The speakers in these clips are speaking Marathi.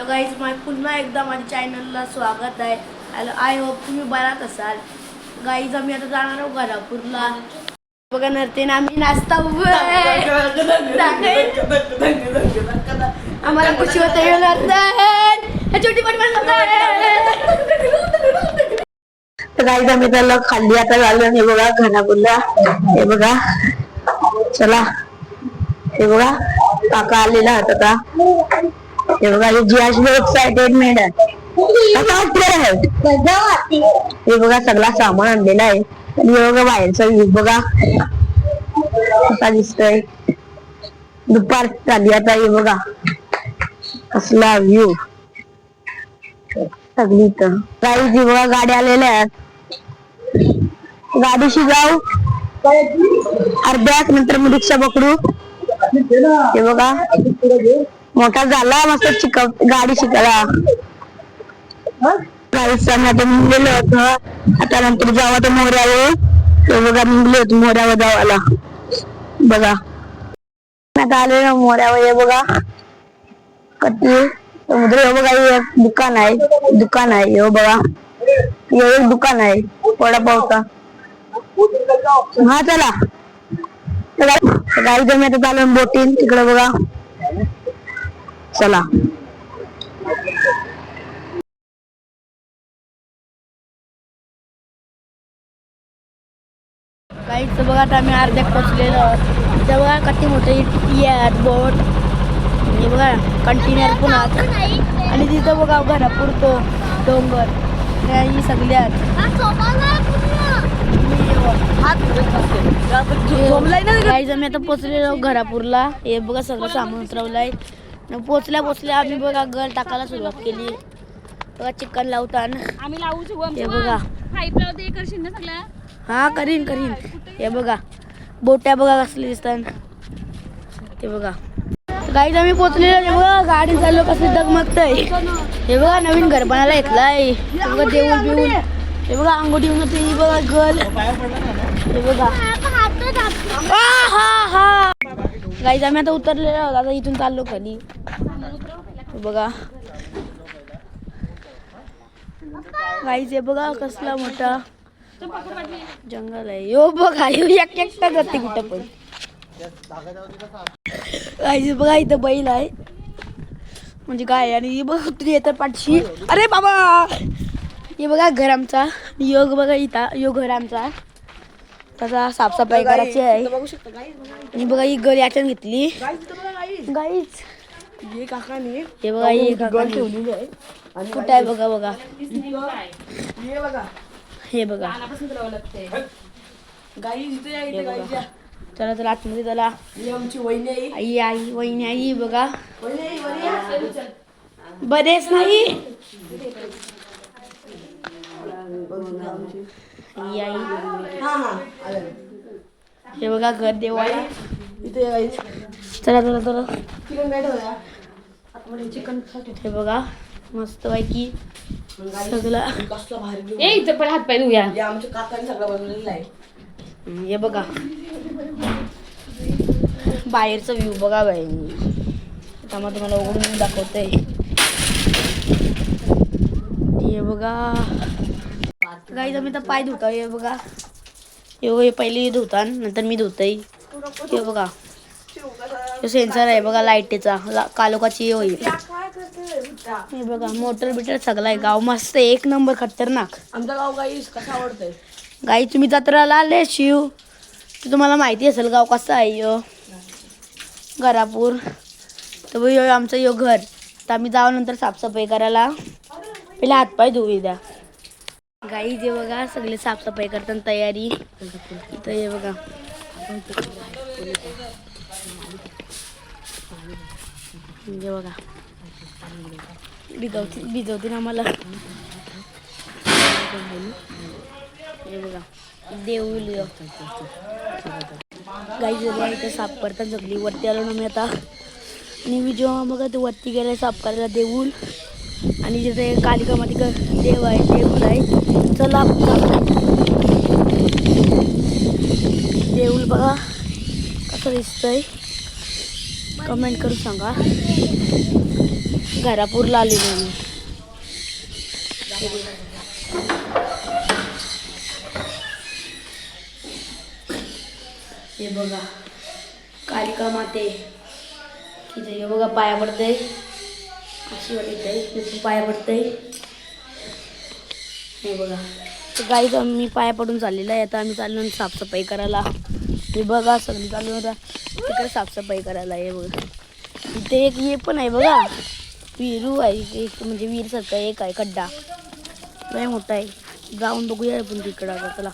हॅलो गाईज, पुन्हा एकदा माझ्या चॅनलला स्वागत आहे. हॅलो, आय होप तुम्ही बराच असाल. गाईज, आम्ही आता जाणार आहोत घरापूरला. बघा नरते ना, आम्ही नाश्ता आम्हाला खुशी होते. छोटी पण गाईज, आम्ही त्याला खाल्ली आता झालं. हे बघा घरापूरला, हे बघा. चला, हे बघा काका आलेला होता का. हे बघा एक्साइटेडमेंट आहे. हे बघा सगळा सामान आणलेला आहे. आणि हे बघा बाहेरचा व्ह्यू बघा कसा दिसतोय. दुपार झाली आता. हे बघा कसला व्ह्यू सगळी तर काही बघा गाड्या आलेल्या आहेत. गाडीशी जाऊ अर्ध्या नंतर मग रिक्षा पकडू. हे बघा मोठा झाला मस्त गाडी शिकायला. आता निघलेलं होतं. आता नंतर जावा तर मोऱ्यावर. ते बघा निघले होते मोऱ्यावर जावाला. बघा आता आले ना मोऱ्यावर. हे बघा कधी समुद्र. हे बघा एक दुकान आहे. हे बघा हे एक दुकान आहे वडापावचा. हा चला गाडी जमी आता चालू बोटीन तिकडे बघा. चला काहीच बघा. आता आम्ही अर्ध्यात पोचलेलो आहोत. ते बघा किती मोठे बोट. हे बघा कंटिन्युअर पुन्हा. आणि तिथं बघा घरापूर तो डोंगर. ही सगळी आम्ही आता पोचलेलो घरापूरला. हे बघा सगळं सामान उतरवलंय. पोचल्या आम्ही बघा घर टाकायला सुरुवात केली. बघा चिकन लावताना हे बघा. हा करीन. हे बघा बोट्या बघा कसली दिसतात ते बघा. गाईज आम्ही पोचलेलो. बघा गाडी चालू कसली डगमगतय. हे बघा नवीन घर बनायला घेतलाय. बघा देऊळ बिऊळ. हे बघा अंगोठी ते बघा गल. हे बघा गाईज आम्ही आता उतरलेलो आहोत. आता इथून चाललो खाली. बघा गाईज हे बघा कसला मोठा जंगल आहे. यो बघा एकटा जाते कुठं पण. गाईज बघा इथं बैल आहे म्हणजे काय. आणि बघा कुत्री येतात पाठशी. अरे बाबा हे बघा घर आमचा. योग बघा इथं यो घर आमचा. त्याचा साफसफाई करायची आहे. आणि बघा ही घर याच्यात घेतली गाईज. हे बघा ही कुठं आहे बघा. हे बघा चला आतमध्ये चला. वहिनी आई बघा बरेच नाही. हे बघा घर देवाला. चला हे बघा मस्त पैकी सगळं. पण हात पाय धुया. आमच्या काकाने सगळं बनवलेलं आहे. हे बघा बाहेरचा व्ह्यू बघा बाई. त्यामुळे तुम्हाला उघडून दाखवतंय. हे बघा गाईज आम्ही तर पाय धुता. हे बघा हे पहिले धुता नंतर मी धुतय. हे बघा सेन्सर आहे बघा लाईटीचा. कालोखाची होईल. हे बघा मोटर बिटर सगळं आहे. गाव मस्त एक नंबर खतरनाक. आमचं गाव गाईस कसं आवडतंय. गाई तुम्ही जत्राला आले शिव तर तुम्हाला माहिती असेल गाव कसं आहे. यो घरापूर तर यो आमचं यो घर. तर आम्ही जाऊ नंतर साफसफाई करायला. पहिले हातपाय धुवू द्या. गाई जे बघा सगळे साफसफाई करताना तयारी. इथं हे बघा म्हणजे बघा भिजवतील आम्हाला. हे बघा देऊळ गाई जेव्हा इथे साफ करतात सगळी. वरती आलो ना मी आता. आणि मी जेव्हा बघा ते वरती गेले साफ करायला देऊळ. आणि जिथे कालिकामध्ये देव आहे. चला देऊळ बघा कसं दिसतंय. कमेंट करून सांगा. घरापूरला आलेलो मी. हे बघा कालिका माते की हे बघा पाया पडते अशी वाटते पाया पडते. हे बघा तर गाईच मी पाया पडून चाललेला आहे. आता आम्ही चाललो साफसफाई करायला. हे बघा सगळी चालू होता तिकडे साफसफाई करायला. हे बघा इथे एक हे पण आहे बघा विहिरू आहे एक म्हणजे विहीरसारखं एक आहे खड्डा लय मोठा आहे. जाऊन बघूया आपण तिकडं आता चला.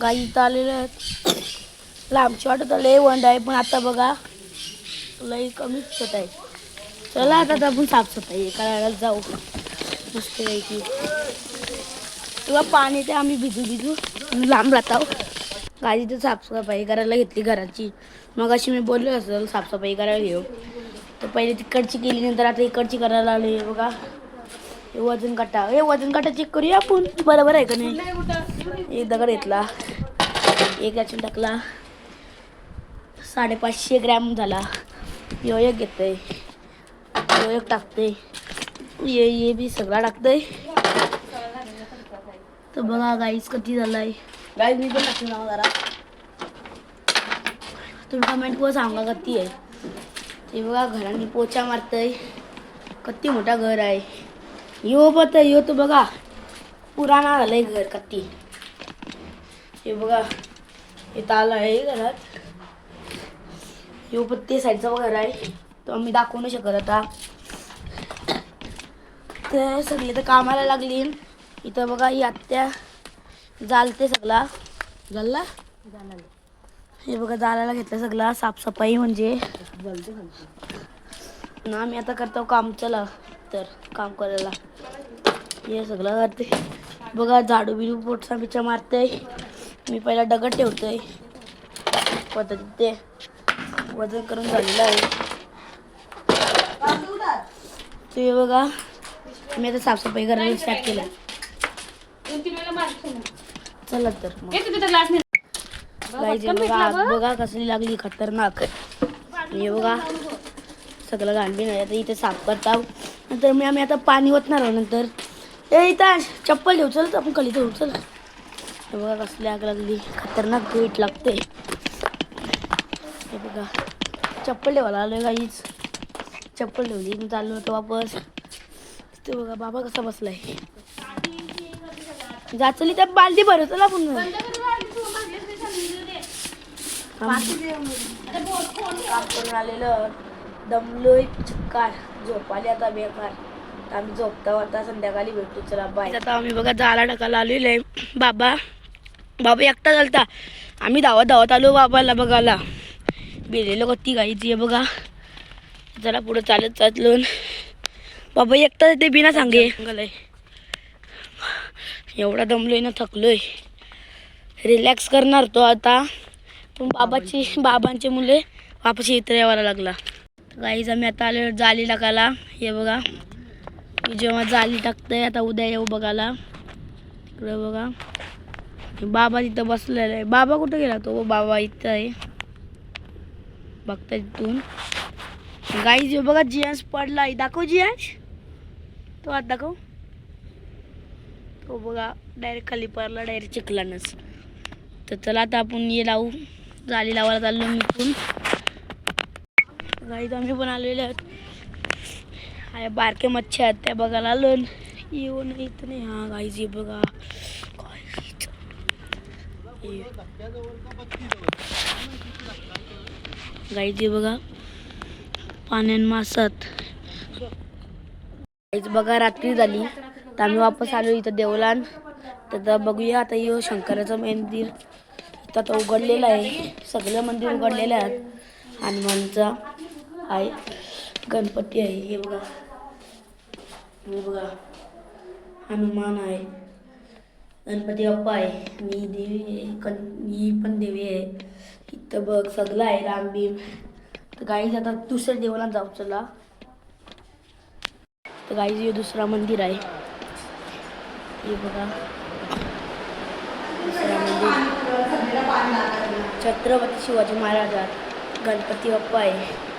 गाई इथं आलेल्या आहेत. लांबची वाटत लय वंड आहे पण आता बघा लय कमीच होत आहे. चला आता आपण साफसफाई करायला जाऊ मस्त पैकी. तेव्हा पाणी ते आम्ही भिजू लांब राहतो. गाडीचं साफसफाई करायला घेतली घराची. मग अशी मी बोललो असेल साफसफाई करायला घेऊ तर पहिले तिकडची केली नंतर आता इकडची करायला आली. बघा हे वजन काटा चेक करूया आपण बरोबर आहे का नाही. एक दगड घेतला एक याच्यात टाकला 550 ग्रॅम झाला. यो एक घेतोय यो एक टाकते ये बी सगळा टाकतोय. तर बघा गाईस किती झालाय. गाईज मी पण टाकते ना जरा. तुम्ही कमेंट करून सांगा किती आहे ते. बघा घराने पोचा मारतय किती मोठा घर आहे. यो तो बघा पुराणा झालंय घर किती. हे बघा हे ताल आहे घरात. यो पण ते साईडचा घर आहे तो आम्ही दाखवू नाही शकत आता. तर सगळे तर कामाला लागली. इथं बघा ही आत्या जालते सगळा झाला. हे बघा जालायला घेतलं सगळा साफसफाई म्हणजे ना आम्ही आता करतो काम. चला तर काम करायला हे सगळं करते. बघा झाडू बिडू पोटसा बिचा मारते. मी पहिला दगड ठेवतोय पद्धतीत ते वजन करून झालेलं आहे. ते बघा मी आता साफसफाई करायला स्टार्ट केलं. चला तर मग बघा आग बघा कसली लागली खतरनाक. हे बघा सगळं घाणबीण आहे. आता इथे साफ करता नंतर आम्ही आता पाणी ओतणार आहोत नंतर. इथं चप्पल ठेवू चल आपण खाली ठेवू चल. हे बघा कसली आग लागली खतरनाक वीट लागते. हे बघा चप्पल ठेवायला आलोय गाईच. चप्पल ठेवली मी चाललो होतो वापस. ते बघा बाबा कसा बसलाय. जाचली त्या बालदी भरू चला आपण. काम करून आलेलं दमलोय चिक्कार झोपाले आता बेकार. आम्ही झोपता आता संध्याकाळी भेटतो चला बाय. आता आम्ही बघा जाला टाकायला आलेलो आहे. बाबा एकटा चालता आम्ही धावत आलो बाबाला बघायला. बेलेलो कत्ती गाईची आहे बघा. जरा पुढे चाललो. बाबा एकटा ते बिना सांगे एवढा दमलोय ना थकलोय. रिलॅक्स करणार तो आता पण बाबांचे मुले वापस इतर यावायला लागला. गाईज आम्ही आता आलो जाली टाकायला. हे बघा जेव्हा जाली टाकतंय आता उद्या येऊ बघायला. इकडे बघा बाबा तिथं बसलेला आहे. बाबा कुठं गेला तो. बाबा इथं आहे बघता तिथून. गाईज बघा जियांश पडला आहे. दाखव जियांश तो हात दाखव. तो बघा डायरेक्ट खाली पडला डायरेक्ट चिखलानच. तर चला आता आपण ये लावू जाली लावायला चाललो मी पण. गाईज आम्ही पण आलेले आहेत. बारके मच्छी आहेत त्या बघायला आलो. येऊ नाही इथं नाही. हा गाईज हे बघा गाईज हे बघा पाण्यान मासात. गाईज बघा रात्री झाली तर आम्ही वापस आलो इथं देवलान. तर बघूया आता यो शंकराचं मंदिर इथं आता उघडलेलं आहे. सगळं मंदिर उघडलेलं आहे. हनुमानचा आहे गणपती आहे. हे बघा हनुमान आहे गणपती बाप्पा आहे. मी देवी आहे ही पण देवी आहे. इथं बघ सगळं आहे रामभीम. तर गाईज आता दुसऱ्या देवाला जाऊ चला. तर गाईज हे दुसरा मंदिर आहे. हे बघा दुसरा मंदिर छत्रपती शिवाजी महाराजात गणपती बाप्पा आहे.